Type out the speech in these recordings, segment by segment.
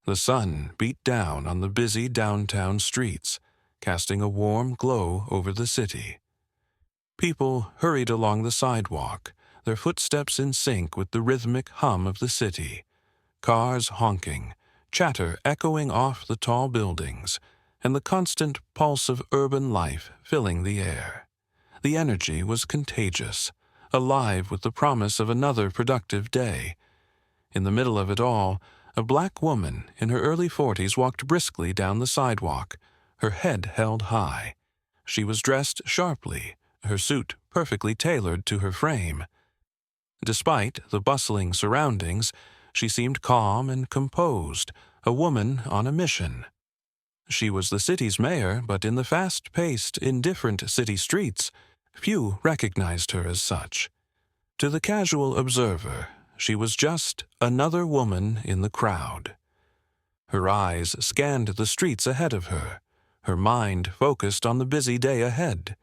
The sun beat down on the busy downtown streets, casting a warm glow over the city. People hurried along the sidewalk, their footsteps in sync with the rhythmic hum of the city, cars honking, chatter echoing off the tall buildings, and the constant pulse of urban life filling the air. The energy was contagious, alive with the promise of another productive day. In the middle of it all, a black woman in her early 40s walked briskly down the sidewalk, her head held high. She was dressed sharply, her suit perfectly tailored to her frame. Despite the bustling surroundings, she seemed calm and composed, a woman on a mission. She was the city's mayor, but in the fast-paced, indifferent city streets, few recognized her as such. To the casual observer, she was just another woman in the crowd. Her eyes scanned the streets ahead of her, her mind focused on the busy day ahead.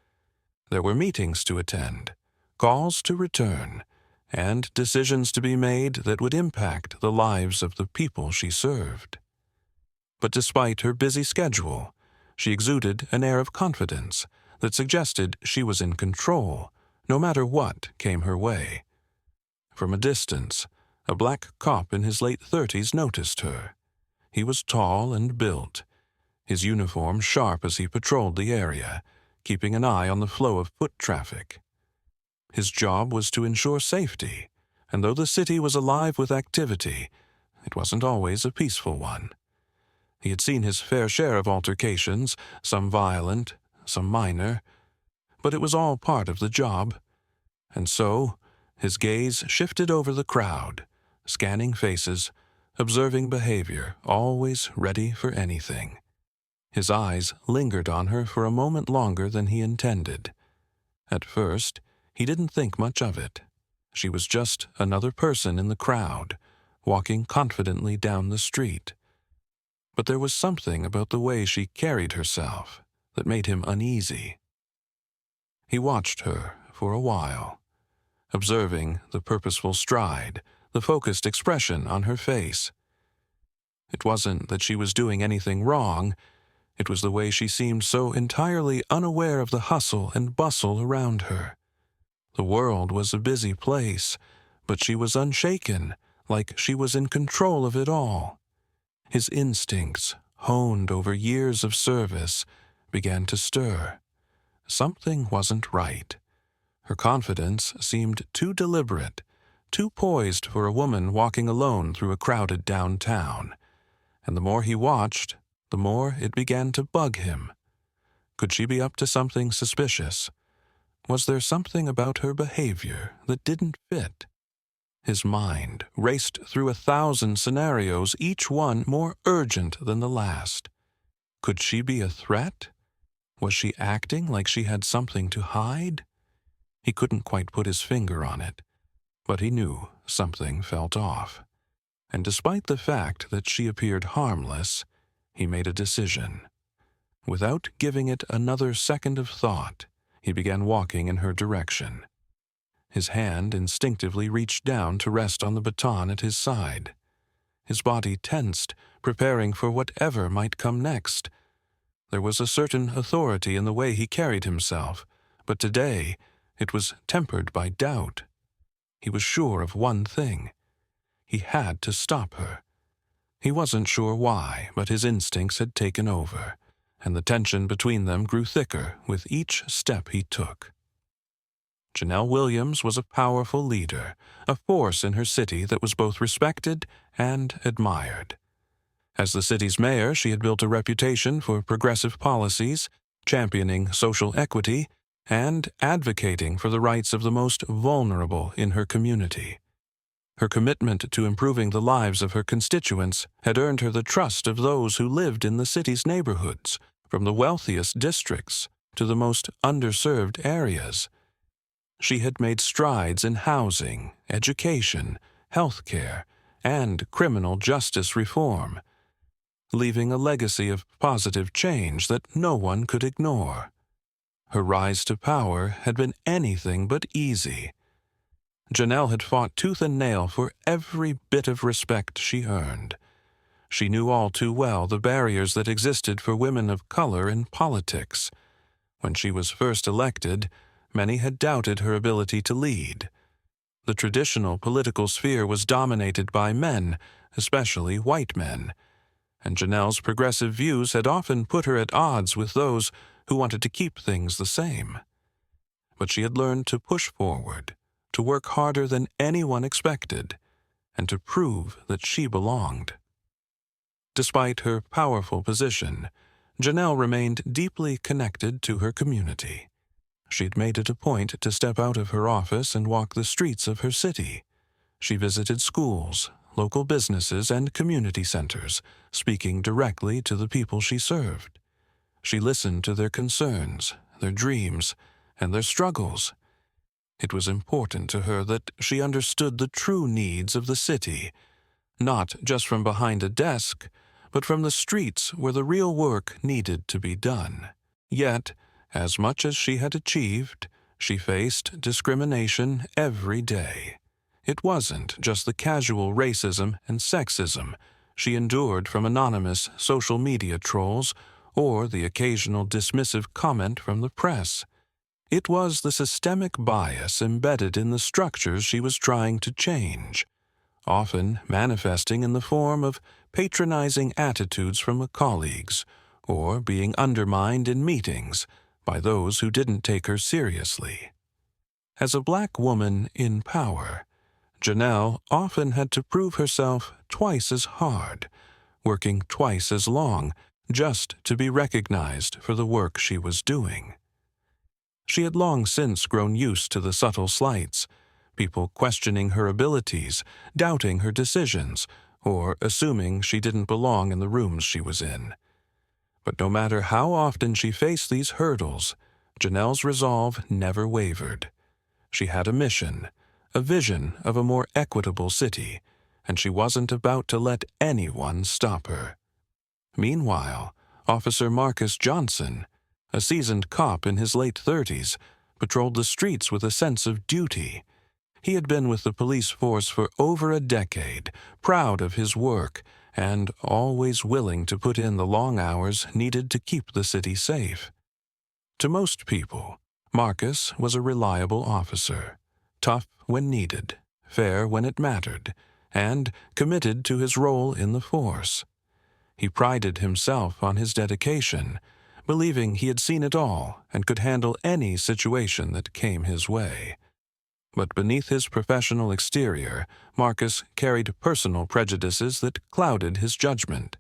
There were meetings to attend, calls to return, and decisions to be made that would impact the lives of the people she served. But despite her busy schedule, she exuded an air of confidence that suggested she was in control, no matter what came her way. From a distance, a black cop in his late 30s noticed her. He was tall and built, his uniform sharp as he patrolled the area, keeping an eye on the flow of foot traffic. His job was to ensure safety, and though the city was alive with activity, it wasn't always a peaceful one. He had seen his fair share of altercations, some violent, some minor, but it was all part of the job. And so, his gaze shifted over the crowd, scanning faces, observing behavior, always ready for anything. His eyes lingered on her for a moment longer than he intended. At first, he didn't think much of it. She was just another person in the crowd, walking confidently down the street. But there was something about the way she carried herself that made him uneasy. He watched her for a while, observing the purposeful stride, the focused expression on her face. It wasn't that she was doing anything wrong. It was the way she seemed so entirely unaware of the hustle and bustle around her. The world was a busy place, but she was unshaken, like she was in control of it all. His instincts, honed over years of service, began to stir. Something wasn't right. Her confidence seemed too deliberate, too poised for a woman walking alone through a crowded downtown. And the more he watched, the more it began to bug him. Could she be up to something suspicious? Was there something about her behavior that didn't fit? His mind raced through 1,000 scenarios, each one more urgent than the last. Could she be a threat? Was she acting like she had something to hide? He couldn't quite put his finger on it, but he knew something felt off. And despite the fact that she appeared harmless, he made a decision. Without giving it another second of thought, he began walking in her direction. His hand instinctively reached down to rest on the baton at his side. His body tensed, preparing for whatever might come next. There was a certain authority in the way he carried himself, but today it was tempered by doubt. He was sure of one thing. He had to stop her. He wasn't sure why, but his instincts had taken over, and the tension between them grew thicker with each step he took. Janelle Williams was a powerful leader, a force in her city that was both respected and admired. As the city's mayor, she had built a reputation for progressive policies, championing social equity, and advocating for the rights of the most vulnerable in her community. Her commitment to improving the lives of her constituents had earned her the trust of those who lived in the city's neighborhoods, from the wealthiest districts to the most underserved areas. She had made strides in housing, education, healthcare, and criminal justice reform, leaving a legacy of positive change that no one could ignore. Her rise to power had been anything but easy. Janelle had fought tooth and nail for every bit of respect she earned. She knew all too well the barriers that existed for women of color in politics. When she was first elected, many had doubted her ability to lead. The traditional political sphere was dominated by men, especially white men, and Janelle's progressive views had often put her at odds with those who wanted to keep things the same. But she had learned to push forward, to work harder than anyone expected, and to prove that she belonged. Despite her powerful position, Janelle remained deeply connected to her community. She'd made it a point to step out of her office and walk the streets of her city. She visited schools, local businesses, and community centers, speaking directly to the people she served. She listened to their concerns, their dreams, and their struggles. It was important to her that she understood the true needs of the city, not just from behind a desk, but from the streets where the real work needed to be done. Yet, as much as she had achieved, she faced discrimination every day. It wasn't just the casual racism and sexism she endured from anonymous social media trolls or the occasional dismissive comment from the press. It was the systemic bias embedded in the structures she was trying to change, often manifesting in the form of patronizing attitudes from colleagues or being undermined in meetings by those who didn't take her seriously. As a black woman in power, Janelle often had to prove herself twice as hard, working twice as long just to be recognized for the work she was doing. She had long since grown used to the subtle slights, people questioning her abilities, doubting her decisions, or assuming she didn't belong in the rooms she was in. But no matter how often she faced these hurdles, Janelle's resolve never wavered. She had a mission, a vision of a more equitable city, and she wasn't about to let anyone stop her. Meanwhile, Officer Marcus Johnson, a seasoned cop in his late 30s, patrolled the streets with a sense of duty. He had been with the police force for over a decade, proud of his work, and always willing to put in the long hours needed to keep the city safe. To most people, Marcus was a reliable officer, tough when needed, fair when it mattered, and committed to his role in the force. He prided himself on his dedication, believing he had seen it all and could handle any situation that came his way. But beneath his professional exterior, Marcus carried personal prejudices that clouded his judgment.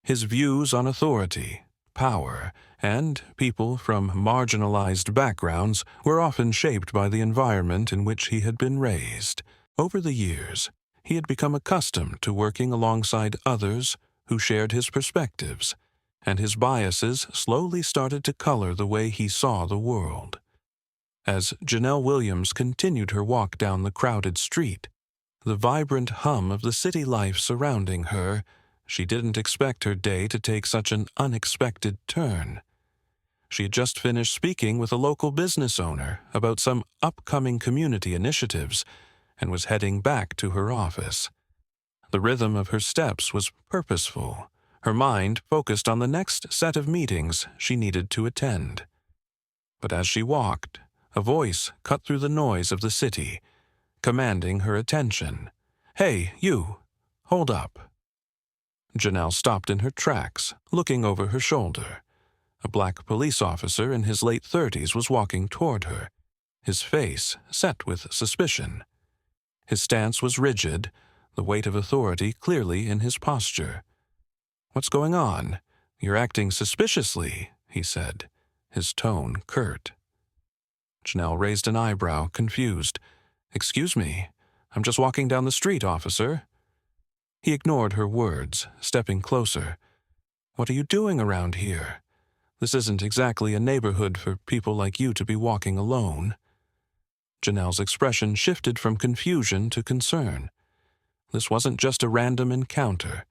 His views on authority, power, and people from marginalized backgrounds were often shaped by the environment in which he had been raised. Over the years, he had become accustomed to working alongside others who shared his perspectives, and his biases slowly started to color the way he saw the world. As Janelle Williams continued her walk down the crowded street, the vibrant hum of the city life surrounding her, she didn't expect her day to take such an unexpected turn. She had just finished speaking with a local business owner about some upcoming community initiatives and was heading back to her office. The rhythm of her steps was purposeful, her mind focused on the next set of meetings she needed to attend. But as she walked, a voice cut through the noise of the city, commanding her attention. "Hey, you! Hold up!" Janelle stopped in her tracks, looking over her shoulder. A black police officer in his late 30s was walking toward her, his face set with suspicion. His stance was rigid, the weight of authority clearly in his posture. "What's going on? You're acting suspiciously," he said, his tone curt. Janelle raised an eyebrow, confused. "Excuse me, I'm just walking down the street, officer." He ignored her words, stepping closer. "What are you doing around here? This isn't exactly a neighborhood for people like you to be walking alone." Janelle's expression shifted from confusion to concern. This wasn't just a random encounter.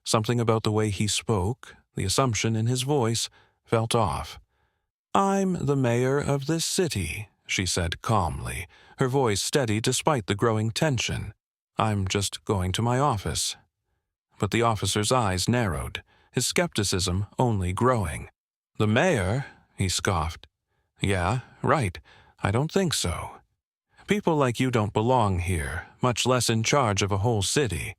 Something about the way he spoke, the assumption in his voice, felt off. "I'm the mayor of this city," she said calmly, her voice steady despite the growing tension. "I'm just going to my office." But the officer's eyes narrowed, his skepticism only growing. "The mayor?" he scoffed. "Yeah, right. I don't think so. People like you don't belong here, much less in charge of a whole city."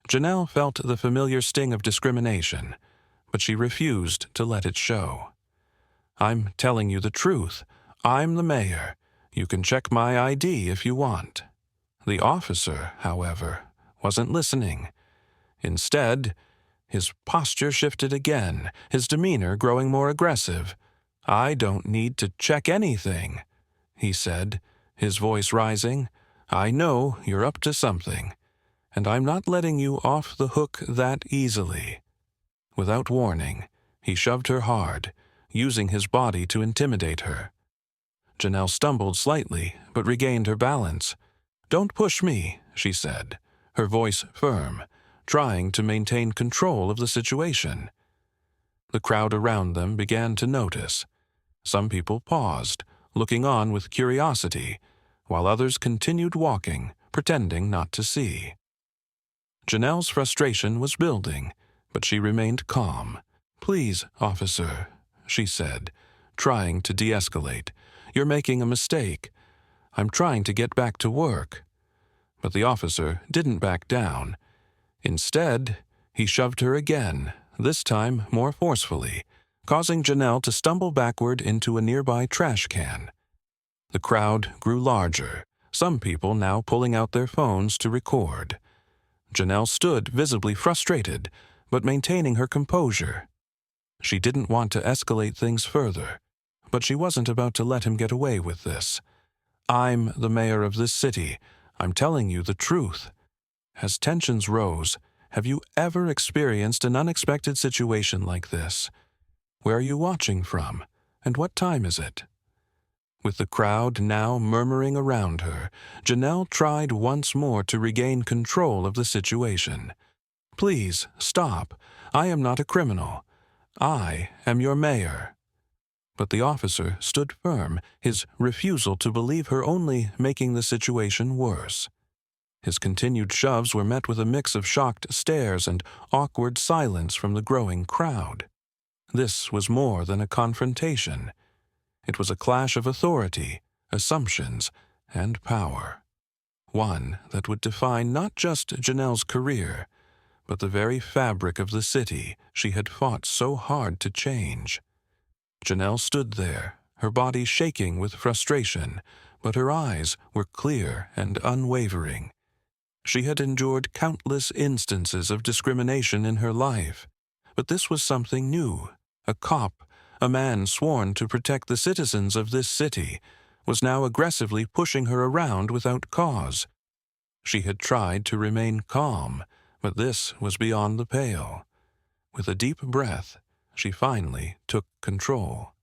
Janelle felt the familiar sting of discrimination, but she refused to let it show. "I'm telling you the truth. I'm the mayor. You can check my ID if you want." The officer, however, wasn't listening. Instead, his posture shifted again, his demeanor growing more aggressive. "I don't need to check anything," he said, his voice rising. "I know you're up to something, and I'm not letting you off the hook that easily." Without warning, he shoved her hard, using his body to intimidate her. Janelle stumbled slightly, but regained her balance. "Don't push me," she said, her voice firm, trying to maintain control of the situation. The crowd around them began to notice. Some people paused, looking on with curiosity, while others continued walking, pretending not to see. Janelle's frustration was building, but she remained calm. "Please, officer," she said, trying to de-escalate. "You're making a mistake. I'm trying to get back to work." But the officer didn't back down. Instead, he shoved her again, this time more forcefully, causing Janelle to stumble backward into a nearby trash can. The crowd grew larger, some people now pulling out their phones to record. Janelle stood visibly frustrated, but maintaining her composure. She didn't want to escalate things further, but she wasn't about to let him get away with this. "I'm the mayor of this city. I'm telling you the truth." As tensions rose, have you ever experienced an unexpected situation like this? Where are you watching from, and what time is it? With the crowd now murmuring around her, Janelle tried once more to regain control of the situation. "Please, stop. I am not a criminal. I am your mayor." But the officer stood firm, his refusal to believe her only making the situation worse. His continued shoves were met with a mix of shocked stares and awkward silence from the growing crowd. This was more than a confrontation. It was a clash of authority, assumptions, and power. One that would define not just Janelle's career, but the very fabric of the city she had fought so hard to change. Janelle stood there, her body shaking with frustration, but her eyes were clear and unwavering. She had endured countless instances of discrimination in her life, but this was something new. A cop, a man sworn to protect the citizens of this city, was now aggressively pushing her around without cause. She had tried to remain calm, but this was beyond the pale. With a deep breath, she finally took control.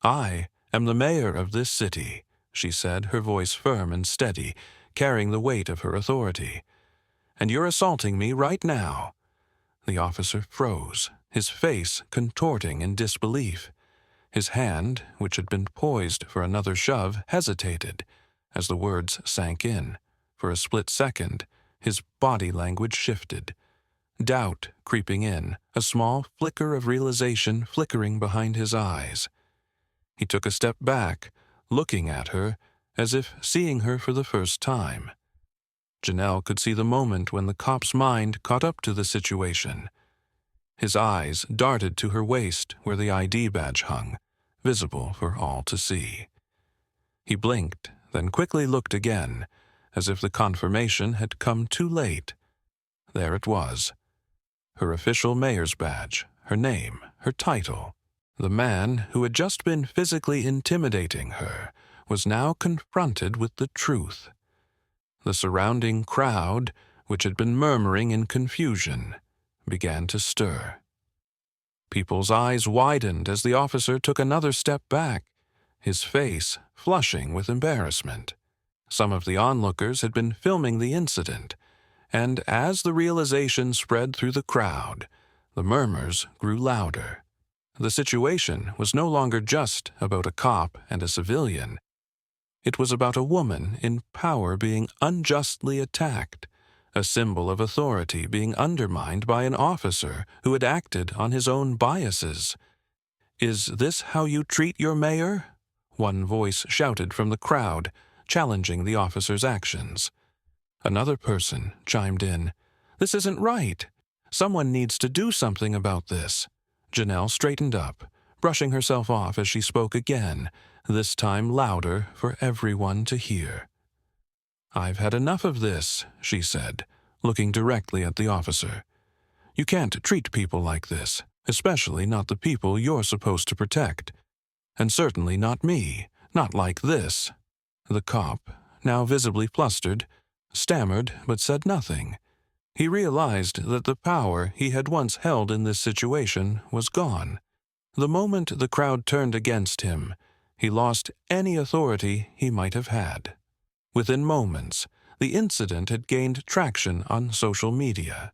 "I am the mayor of this city," she said, her voice firm and steady, carrying the weight of her authority. "And you're assaulting me right now." The officer froze, his face contorting in disbelief. His hand, which had been poised for another shove, hesitated as the words sank in. For a split second, his body language shifted. Doubt creeping in, a small flicker of realization flickering behind his eyes. He took a step back, looking at her, as if seeing her for the first time. Janelle could see the moment when the cop's mind caught up to the situation. His eyes darted to her waist where the ID badge hung, visible for all to see. He blinked, then quickly looked again, as if the confirmation had come too late. There it was. Her official mayor's badge, her name, her title. The man who had just been physically intimidating her was now confronted with the truth. The surrounding crowd, which had been murmuring in confusion, began to stir. People's eyes widened as the officer took another step back, his face flushing with embarrassment. Some of the onlookers had been filming the incident, and as the realization spread through the crowd, the murmurs grew louder. The situation was no longer just about a cop and a civilian. It was about a woman in power being unjustly attacked, a symbol of authority being undermined by an officer who had acted on his own biases. "Is this how you treat your mayor?" one voice shouted from the crowd, challenging the officer's actions. Another person chimed in, "This isn't right. Someone needs to do something about this." Janelle straightened up, brushing herself off as she spoke again, this time louder for everyone to hear. "I've had enough of this," she said, looking directly at the officer. "You can't treat people like this, especially not the people you're supposed to protect. And certainly not me, not like this." The cop, now visibly flustered, stammered but said nothing. He realized that the power he had once held in this situation was gone. The moment the crowd turned against him, he lost any authority he might have had. Within moments, the incident had gained traction on social media.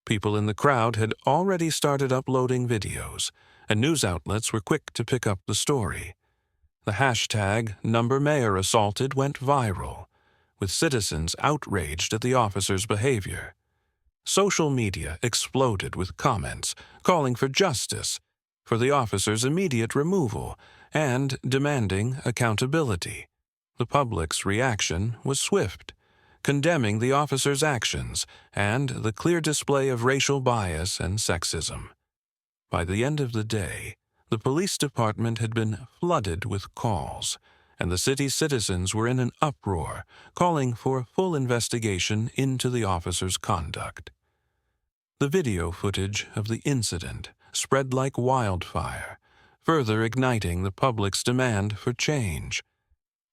People in the crowd had already started uploading videos, and news outlets were quick to pick up the story. The hashtag #NumberMayorAssaulted went viral, with citizens outraged at the officer's behavior. Social media exploded with comments calling for justice, for the officer's immediate removal, and demanding accountability. The public's reaction was swift, condemning the officer's actions and the clear display of racial bias and sexism. By the end of the day, the police department had been flooded with calls, and the city's citizens were in an uproar, calling for a full investigation into the officer's conduct. The video footage of the incident spread like wildfire, further igniting the public's demand for change.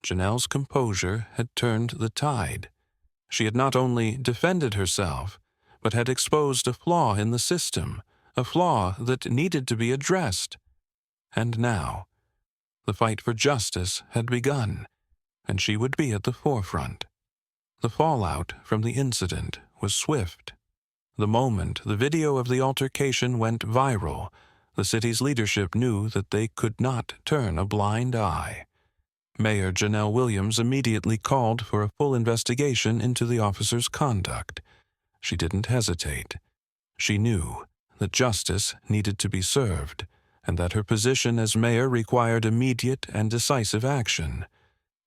Janelle's composure had turned the tide. She had not only defended herself, but had exposed a flaw in the system, a flaw that needed to be addressed. And now, the fight for justice had begun, and she would be at the forefront. The fallout from the incident was swift. The moment the video of the altercation went viral, the city's leadership knew that they could not turn a blind eye. Mayor Janelle Williams immediately called for a full investigation into the officer's conduct. She didn't hesitate. She knew that justice needed to be served, and that her position as mayor required immediate and decisive action.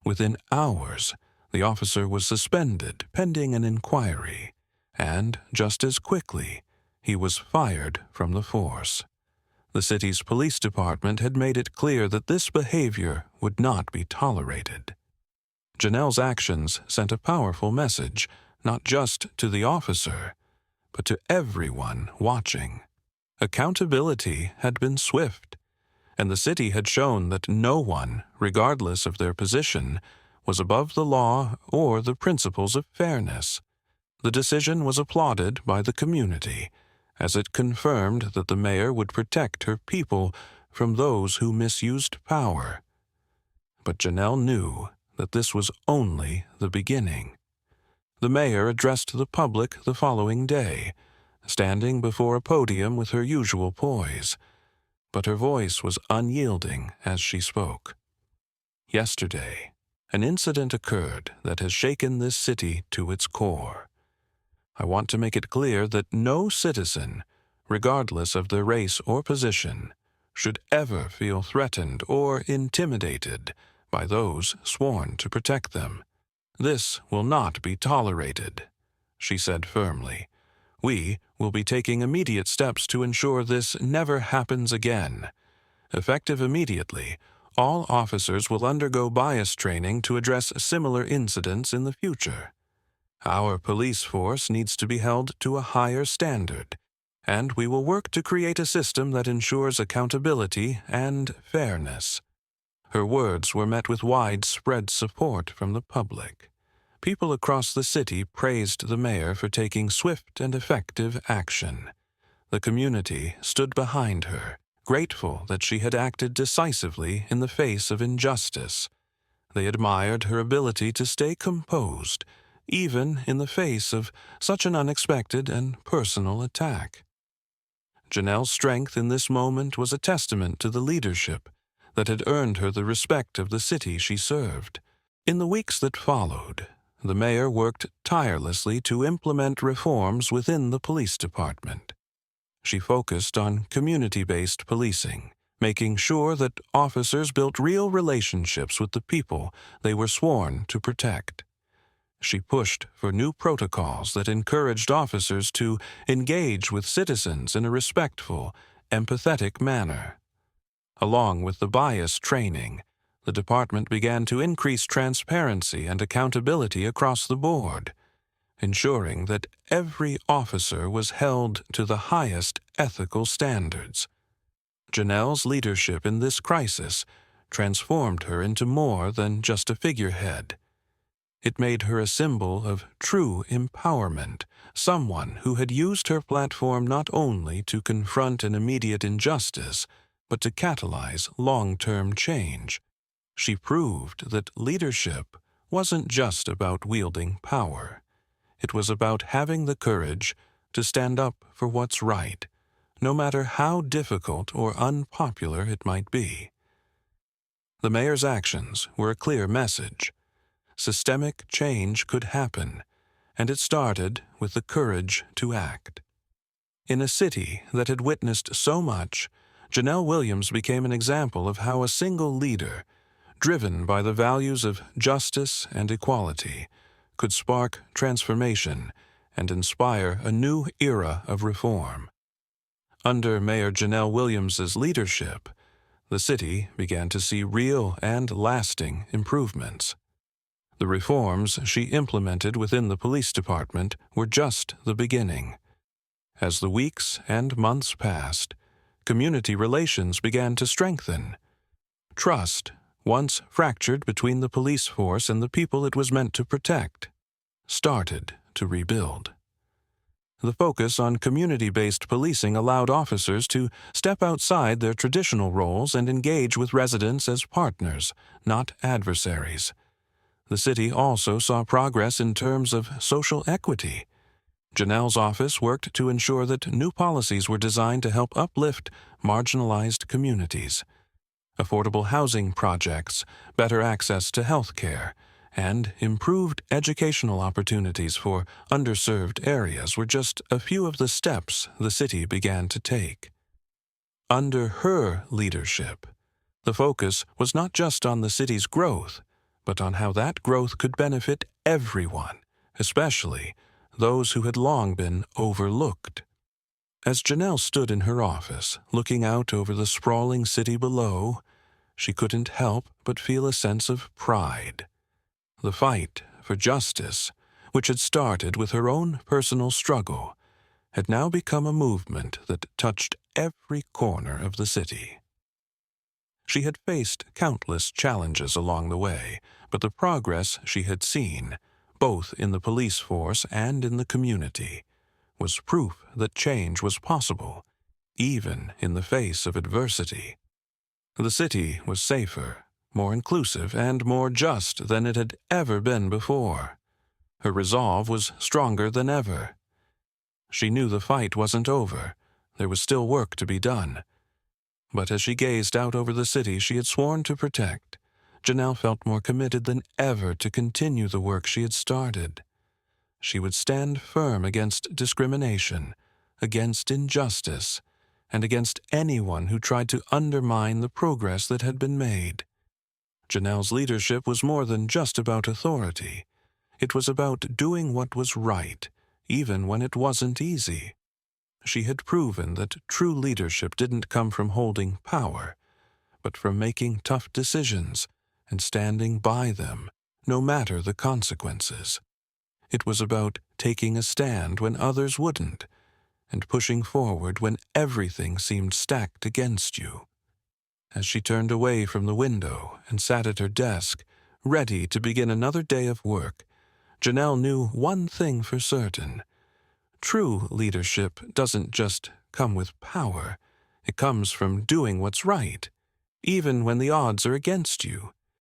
Within hours, the officer was suspended pending an inquiry, and just as quickly, he was fired from the force. The city's police department had made it clear that this behavior would not be tolerated. Janelle's actions sent a powerful message, not just to the officer, but to everyone watching. Accountability had been swift, and the city had shown that no one, regardless of their position, was above the law or the principles of fairness. The decision was applauded by the community, as it confirmed that the mayor would protect her people from those who misused power. But Janelle knew that this was only the beginning. The mayor addressed the public the following day, standing before a podium with her usual poise, but her voice was unyielding as she spoke. "Yesterday, an incident occurred that has shaken this city to its core. I want to make it clear that no citizen, regardless of their race or position, should ever feel threatened or intimidated by those sworn to protect them. This will not be tolerated," she said firmly. "We will be taking immediate steps to ensure this never happens again. Effective immediately, all officers will undergo bias training to address similar incidents in the future. Our police force needs to be held to a higher standard, and we will work to create a system that ensures accountability and fairness." Her words were met with widespread support from the public. People across the city praised the mayor for taking swift and effective action. The community stood behind her, grateful that she had acted decisively in the face of injustice. They admired her ability to stay composed, even in the face of such an unexpected and personal attack. Janelle's strength in this moment was a testament to the leadership that had earned her the respect of the city she served. In the weeks that followed, the mayor worked tirelessly to implement reforms within the police department. She focused on community-based policing, making sure that officers built real relationships with the people they were sworn to protect. She pushed for new protocols that encouraged officers to engage with citizens in a respectful, empathetic manner. Along with the bias training, the department began to increase transparency and accountability across the board, ensuring that every officer was held to the highest ethical standards. Janelle's leadership in this crisis transformed her into more than just a figurehead. It made her a symbol of true empowerment, someone who had used her platform not only to confront an immediate injustice, but to catalyze long-term change. She proved that leadership wasn't just about wielding power. It was about having the courage to stand up for what's right, no matter how difficult or unpopular it might be. The mayor's actions were a clear message. Systemic change could happen, and it started with the courage to act. In a city that had witnessed so much, Janelle Williams became an example of how a single leader, driven by the values of justice and equality, could spark transformation and inspire a new era of reform. Under Mayor Janelle Williams's leadership, the city began to see real and lasting improvements. The reforms she implemented within the police department were just the beginning. As the weeks and months passed, community relations began to strengthen. Trust, once fractured between the police force and the people it was meant to protect, started to rebuild. The focus on community-based policing allowed officers to step outside their traditional roles and engage with residents as partners, not adversaries. The city also saw progress in terms of social equity. Janelle's office worked to ensure that new policies were designed to help uplift marginalized communities. Affordable housing projects, better access to health care, and improved educational opportunities for underserved areas were just a few of the steps the city began to take. Under her leadership, the focus was not just on the city's growth, but on how that growth could benefit everyone, especially those who had long been overlooked. As Janelle stood in her office, looking out over the sprawling city below, she couldn't help but feel a sense of pride. The fight for justice, which had started with her own personal struggle, had now become a movement that touched every corner of the city. She had faced countless challenges along the way, but the progress she had seen, both in the police force and in the community, was proof that change was possible, even in the face of adversity. The city was safer, more inclusive, and more just than it had ever been before. Her resolve was stronger than ever. She knew the fight wasn't over. There was still work to be done. But as she gazed out over the city she had sworn to protect, Janelle felt more committed than ever to continue the work she had started. She would stand firm against discrimination, against injustice, and against anyone who tried to undermine the progress that had been made. Janelle's leadership was more than just about authority. It was about doing what was right, even when it wasn't easy. She had proven that true leadership didn't come from holding power, but from making tough decisions and standing by them, no matter the consequences. It was about taking a stand when others wouldn't, and pushing forward when everything seemed stacked against you. As she turned away from the window and sat at her desk, ready to begin another day of work, Janelle knew one thing for certain. True leadership doesn't just come with power. It comes from doing what's right, even when the odds are against you.